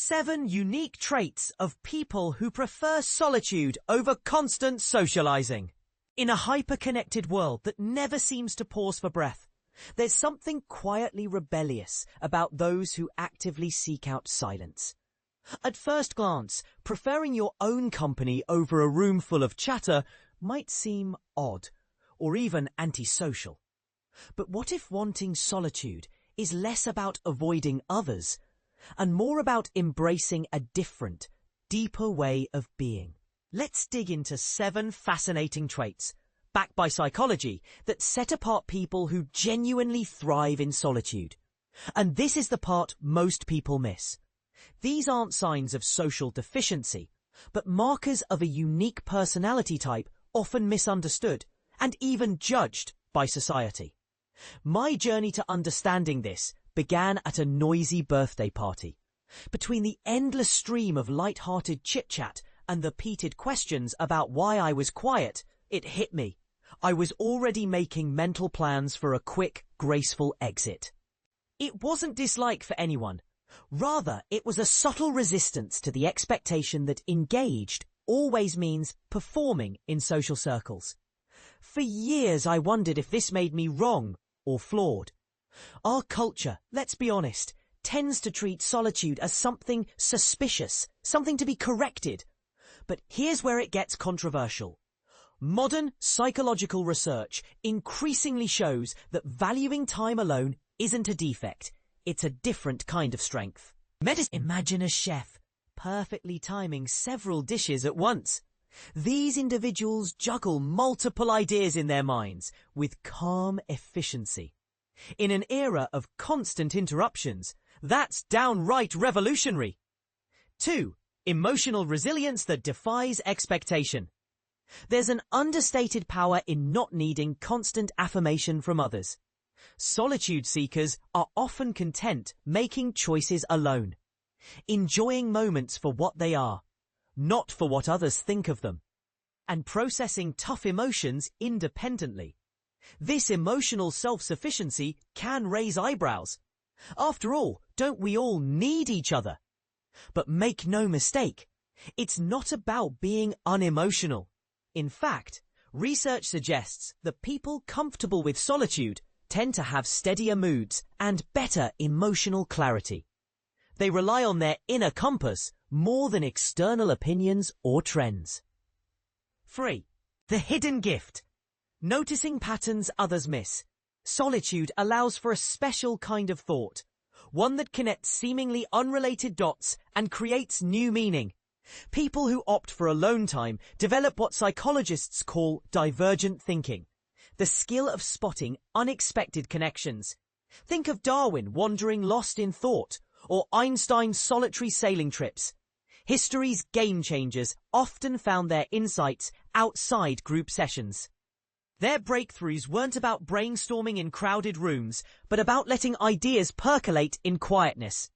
7 unique traits of people who prefer solitude over constant socializing. In a hyper-connected world that never seems to pause for breath, there's something quietly rebellious about those who actively seek out silence. At first glance, preferring your own company over a room full of chatter might seem odd, or even antisocial. But what if wanting solitude is less about avoiding others and more about embracing a different, deeper way of being? Let's dig into 7 fascinating traits, backed by psychology, that set apart people who genuinely thrive in solitude. And this is the part most people miss. These aren't signs of social deficiency, but markers of a unique personality type often misunderstood and even judged by society. My journey to understanding this began at a noisy birthday party. Between the endless stream of light-hearted chit-chat and the repeated questions about why I was quiet, it hit me. I was already making mental plans for a quick, graceful exit. It wasn't dislike for anyone. Rather, it was a subtle resistance to the expectation that engaged always means performing in social circles. For years, I wondered if this made me wrong or flawed. Our culture, let's be honest, tends to treat solitude as something suspicious, something to be corrected. But here's where it gets controversial. Modern psychological research increasingly shows that valuing time alone isn't a defect. It's a different kind of strength. Imagine a chef perfectly timing several dishes at once. These individuals juggle multiple ideas in their minds with calm efficiency. In an era of constant interruptions, that's downright revolutionary. 2. Emotional resilience that defies expectation. There's an understated power in not needing constant affirmation from others. Solitude seekers are often content making choices alone, enjoying moments for what they are, not for what others think of them, and processing tough emotions independently. This emotional self-sufficiency can raise eyebrows. After all, don't we all need each other? But make no mistake, it's not about being unemotional. In fact, research suggests that people comfortable with solitude tend to have steadier moods and better emotional clarity. They rely on their inner compass more than external opinions or trends. 3. The hidden gift. Noticing patterns others miss. Solitude allows for a special kind of thought, one that connects seemingly unrelated dots and creates new meaning. People who opt for alone time develop what psychologists call divergent thinking, the skill of spotting unexpected connections. Think of Darwin wandering lost in thought, or Einstein's solitary sailing trips. History's game changers often found their insights outside group sessions. Their breakthroughs weren't about brainstorming in crowded rooms, but about letting ideas percolate in quietness.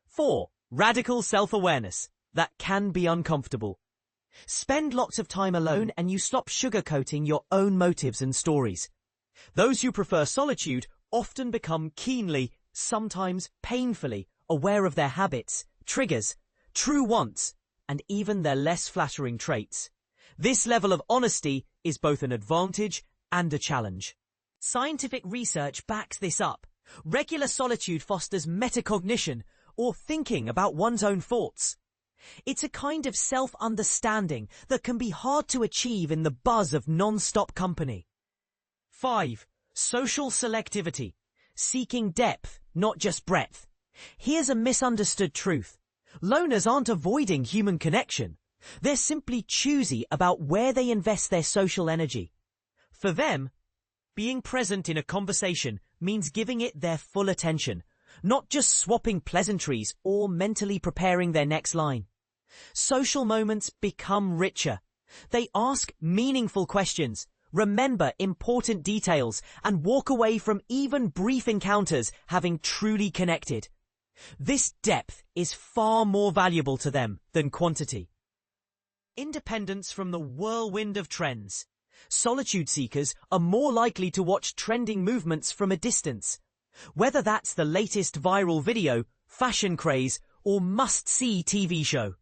4. Radical self-awareness. That can be uncomfortable. Spend lots of time alone and you stop sugarcoating your own motives and stories. Those who prefer solitude often become keenly, sometimes painfully, aware of their habits, triggers, true wants, and even their less flattering traits. This level of honesty is both an advantage and a challenge. Scientific research backs this up. Regular solitude fosters metacognition, or thinking about one's own thoughts. It's a kind of self-understanding that can be hard to achieve in the buzz of non-stop company. 5. Social selectivity. Seeking depth, not just breadth. Here's a misunderstood truth. Loners aren't avoiding human connection. They're simply choosy about where they invest their social energy. For them, being present in a conversation means giving it their full attention, not just swapping pleasantries or mentally preparing their next line. Social moments become richer. They ask meaningful questions, remember important details, and walk away from even brief encounters having truly connected. This depth is far more valuable to them than quantity. Independence from the whirlwind of trends. Solitude seekers are more likely to watch trending movements from a distance. Whether that's the latest viral video, fashion craze, or must-see TV show.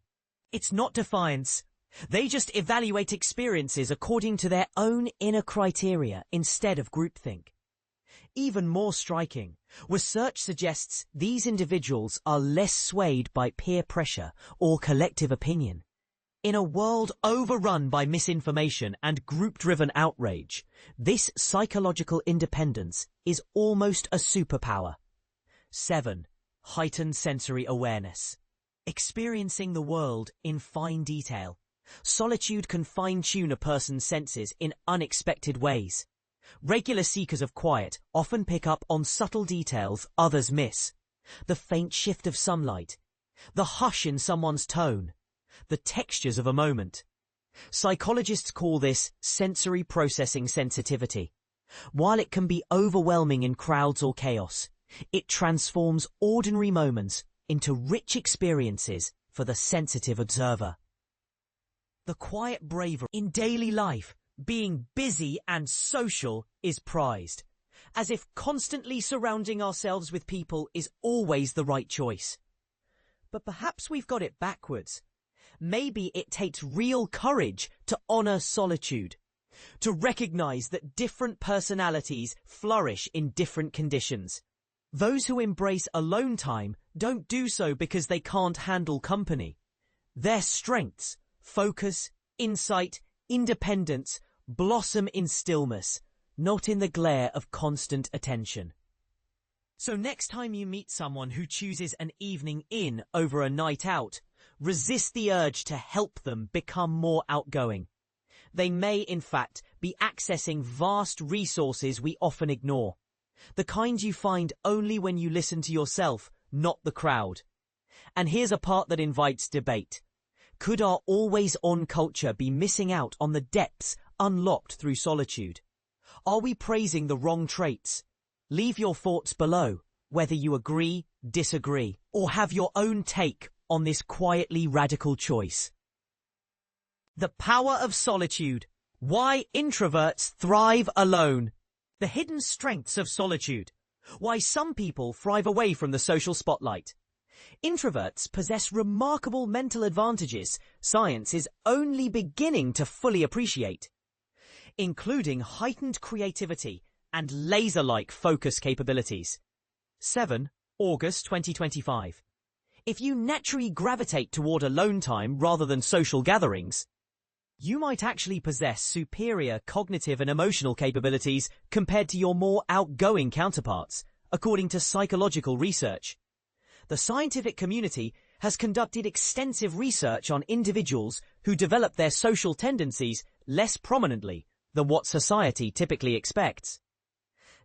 It's not defiance. They just evaluate experiences according to their own inner criteria instead of groupthink. Even more striking, research suggests these individuals are less swayed by peer pressure or collective opinion. In a world overrun by misinformation and group-driven outrage, this psychological independence is almost a superpower. 7. Heightened sensory awareness. Experiencing the world in fine detail. Solitude can fine-tune a person's senses in unexpected ways. Regular seekers of quiet often pick up on subtle details others miss. The faint shift of sunlight, the hush in someone's tone, the textures of a moment. Psychologists call this sensory processing sensitivity. While it can be overwhelming in crowds or chaos, it transforms ordinary moments into rich experiences for the sensitive observer. The quiet bravery in daily life, being busy and social, is prized, as if constantly surrounding ourselves with people is always the right choice. But perhaps we've got it backwards. Maybe it takes real courage to honor solitude, to recognize that different personalities flourish in different conditions. Those who embrace alone time don't do so because they can't handle company. Their strengths, focus, insight, independence blossom in stillness, not in the glare of constant attention. So next time you meet someone who chooses an evening in over a night out, resist the urge to help them become more outgoing. They may, in fact, be accessing vast resources we often ignore. The kind you find only when you listen to yourself, not the crowd. And here's a part that invites debate. Could our always-on culture be missing out on the depths unlocked through solitude? Are we praising the wrong traits? Leave your thoughts below, whether you agree, disagree, or have your own take on this quietly radical choice. The power of solitude. Why introverts thrive alone. The hidden strengths of solitude. Why some people thrive away from the social spotlight. Introverts possess remarkable mental advantages science is only beginning to fully appreciate, including heightened creativity and laser-like focus capabilities. 7. August 2025. If you naturally gravitate toward alone time rather than social gatherings, you might actually possess superior cognitive and emotional capabilities compared to your more outgoing counterparts, according to psychological research. The scientific community has conducted extensive research on individuals who develop their social tendencies less prominently than what society typically expects.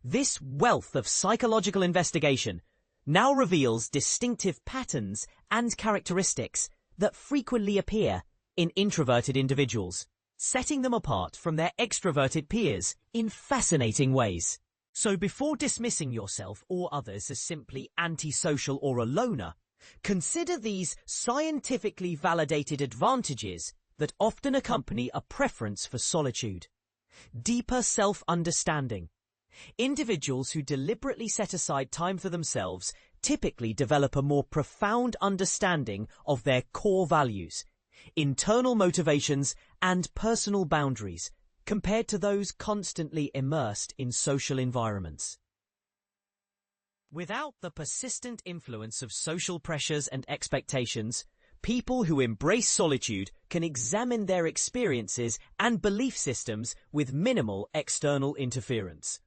This wealth of psychological investigation now reveals distinctive patterns and characteristics that frequently appear in introverted individuals, setting them apart from their extroverted peers in fascinating ways. So before dismissing yourself or others as simply antisocial or a loner, consider these scientifically validated advantages that often accompany a preference for solitude. Deeper self-understanding. Individuals who deliberately set aside time for themselves typically develop a more profound understanding of their core values, internal motivations, and personal boundaries, compared to those constantly immersed in social environments. Without the persistent influence of social pressures and expectations, people who embrace solitude can examine their experiences and belief systems with minimal external interference.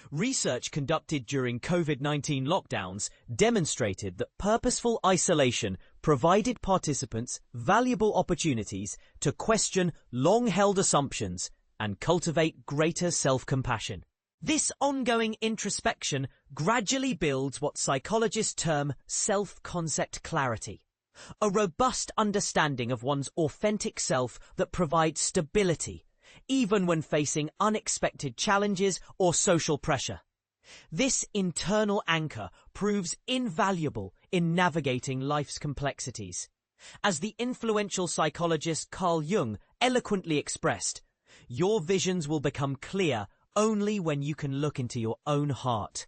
Research conducted during COVID-19 lockdowns demonstrated that purposeful isolation provided participants valuable opportunities to question long-held assumptions and cultivate greater self-compassion. This ongoing introspection gradually builds what psychologists term self-concept clarity, a robust understanding of one's authentic self that provides stability, even when facing unexpected challenges or social pressure. This internal anchor proves invaluable in navigating life's complexities. As the influential psychologist Carl Jung eloquently expressed, your visions will become clear only when you can look into your own heart.